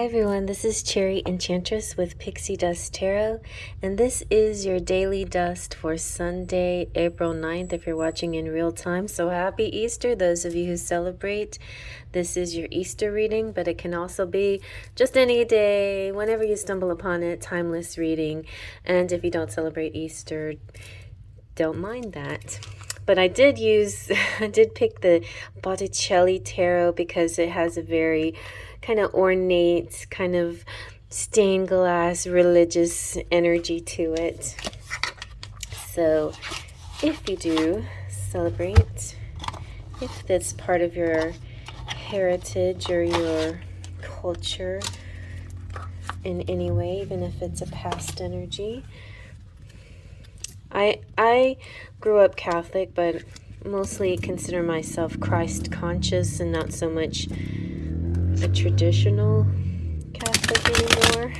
Hi everyone, this is Cherry Enchantress with Pixie Dust Tarot, and this is your daily dust for Sunday, April 9th, if you're watching in real time. So happy Easter, those of you who celebrate. This is your Easter reading, but it can also be just any day, whenever you stumble upon it, timeless reading. And if you don't celebrate Easter, don't mind that. But I did pick the Botticelli Tarot because it has a very kind of ornate, kind of stained glass, religious energy to it. So if you do celebrate, if that's part of your heritage or your culture in any way, even if it's a past energy. I grew up Catholic, but mostly consider myself Christ conscious and not so much a traditional Catholic anymore.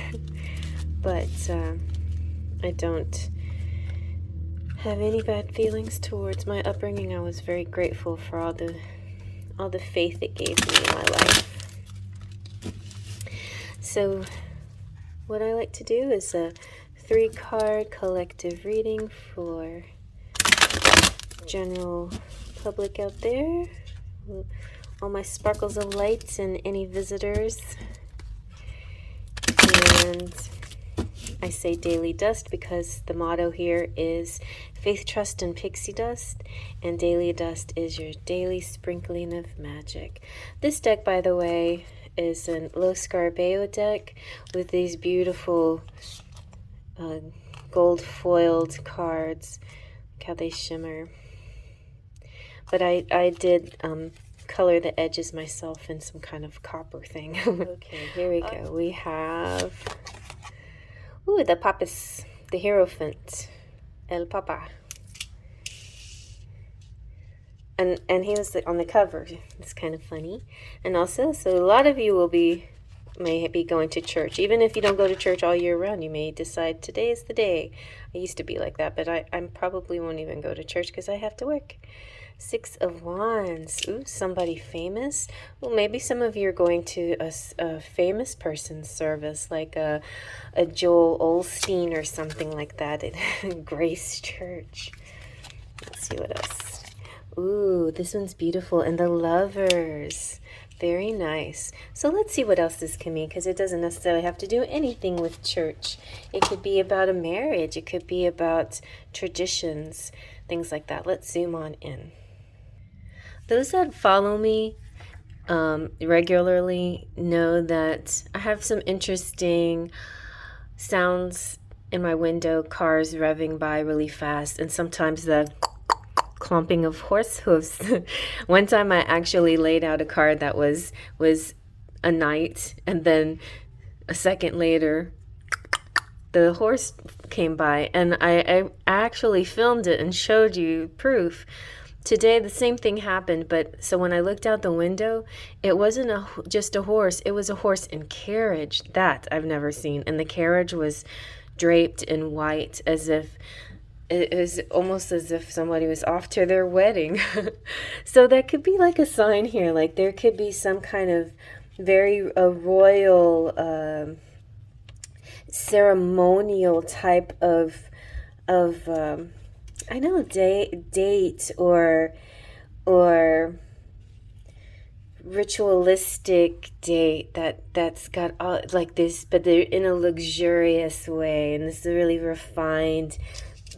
But I don't have any bad feelings towards my upbringing. I was very grateful for all the faith it gave me in my life. So what I like to do is a 3-card collective reading for general public out there, all my sparkles of light and any visitors. And I say daily dust because the motto here is faith, trust, and pixie dust, and daily dust is your daily sprinkling of magic. This deck, by the way, is a Los Scarabeo deck with these beautiful gold foiled cards. Look how they shimmer. But I did color the edges myself in some kind of copper thing. Okay, here we go. We have the Papis, the Hierophant, El Papa. And he was on the cover. It's kind of funny. And also, so a lot of you may be going to church. Even if you don't go to church all year round, you may decide today is the day. I used to be like that, but I probably won't even go to church because I have to work. 6 of Wands. Ooh, somebody famous. Well, maybe some of you are going to a famous person's service, like a Joel Osteen or something like that at Grace Church. Let's see what else. Ooh, this one's beautiful. And the Lovers. Very nice. So let's see what else this can mean, because it doesn't necessarily have to do anything with church. It could be about a marriage. It could be about traditions, things like that. Let's zoom on in. Those that follow me regularly know that I have some interesting sounds in my window, cars revving by really fast, and sometimes the clomping of horse hooves. One time I actually laid out a card that was a knight, and then a second later the horse came by, and I actually filmed it and showed you proof. Today the same thing happened, but so when I looked out the window, it wasn't just a horse, it was a horse and carriage. That I've never seen. And the carriage was draped in white, as if it was almost as if somebody was off to their wedding. So that could be like a sign here, like there could be some kind of very royal ceremonial type of I know date or ritualistic date that's got all like this, but they're in a luxurious way, and this is a really refined,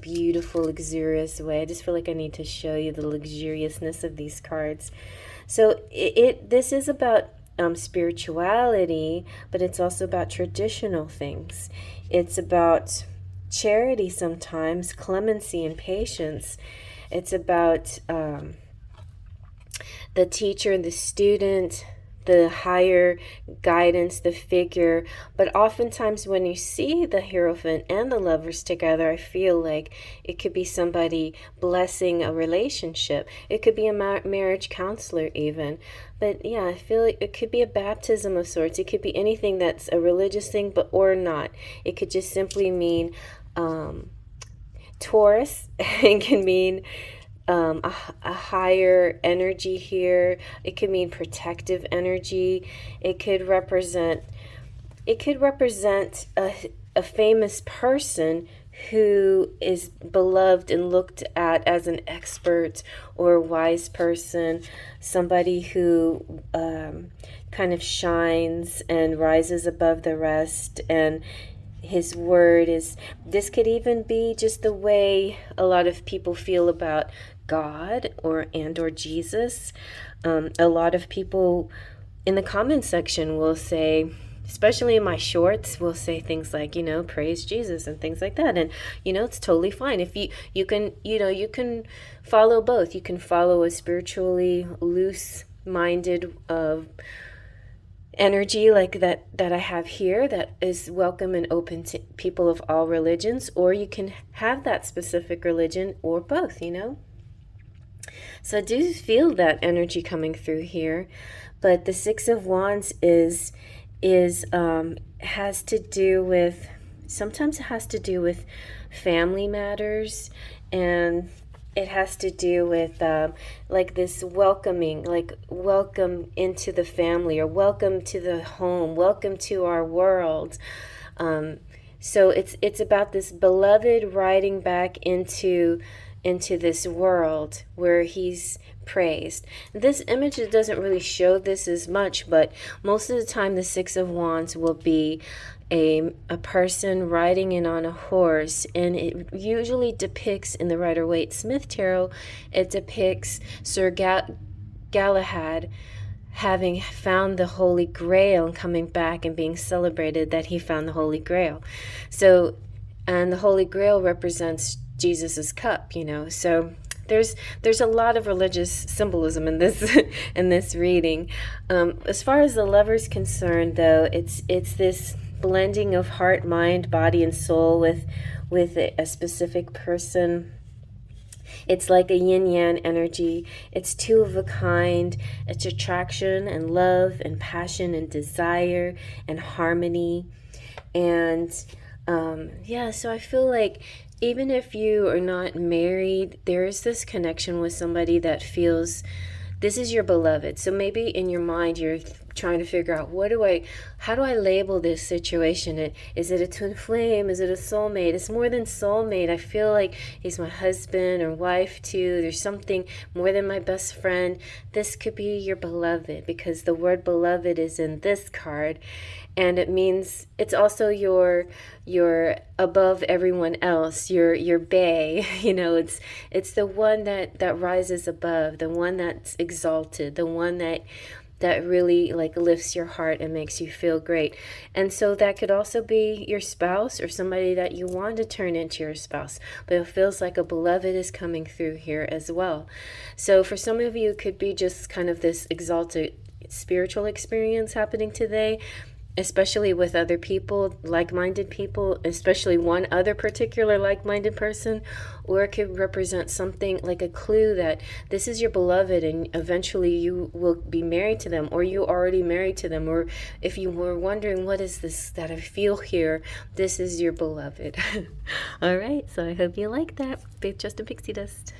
beautiful, luxurious way. I just feel like I need to show you the luxuriousness of these cards. So this is about spirituality, but it's also about traditional things. It's about charity sometimes, clemency and patience. It's about the teacher and the student, the higher guidance, the figure. But oftentimes when you see the Hierophant and the Lovers together, I feel like it could be somebody blessing a relationship. It could be a marriage counselor even. But yeah, I feel like it could be a baptism of sorts. It could be anything that's a religious thing, or not. It could just simply mean Taurus. It can mean a higher energy here. It could mean protective energy. It could represent it could represent a famous person who is beloved and looked at as an expert or a wise person, somebody who kind of shines and rises above the rest. And his word is, this could even be just the way a lot of people feel about God or Jesus. A lot of people in the comment section will say, especially in my shorts, will say things like, praise Jesus and things like that. And, it's totally fine. If you can, you can follow both. You can follow a spiritually loose-minded energy like that I have here that is welcome and open to people of all religions, or you can have that specific religion, or both, So I do feel that energy coming through here. But the Six of Wands has to do with, sometimes it has to do with family matters, and it has to do with like this welcoming, like welcome into the family, or welcome to the home, welcome to our world. So it's about this beloved riding back into this world where he's praised. This image, it doesn't really show this as much, but most of the time the Six of Wands will be a person riding in on a horse, and it usually depicts, in the Rider-Waite-Smith tarot, it depicts Sir Galahad having found the Holy Grail and coming back and being celebrated that he found the Holy Grail. So, and the Holy Grail represents Jesus's cup, So there's a lot of religious symbolism in this in this reading. As far as the Lover's concerned, though, it's this blending of heart, mind, body, and soul with a specific person. It's like a yin-yang energy. It's two of a kind. It's attraction and love and passion and desire and harmony. And so I feel like even if you are not married, there is this connection with somebody that feels this is your beloved. So maybe in your mind you're trying to figure out, how do I label this situation? Is it a twin flame? Is it a soulmate? It's more than soulmate. I feel like he's my husband or wife too. There's something more than my best friend. This could be your beloved, because the word beloved is in this card. And it means it's also your above everyone else, your bae, it's the one that rises above, the one that's exalted, the one that really like lifts your heart and makes you feel great. And so that could also be your spouse or somebody that you want to turn into your spouse, but it feels like a beloved is coming through here as well. So for some of you, it could be just kind of this exalted spiritual experience happening today, especially with other people, like-minded people, especially one other particular like-minded person. Or it could represent something like a clue that this is your beloved and eventually you will be married to them, or you already married to them. Or if you were wondering, what is this that I feel here? This is your beloved. All right, so I hope you like that. Faith, Trust, and Pixie Dust.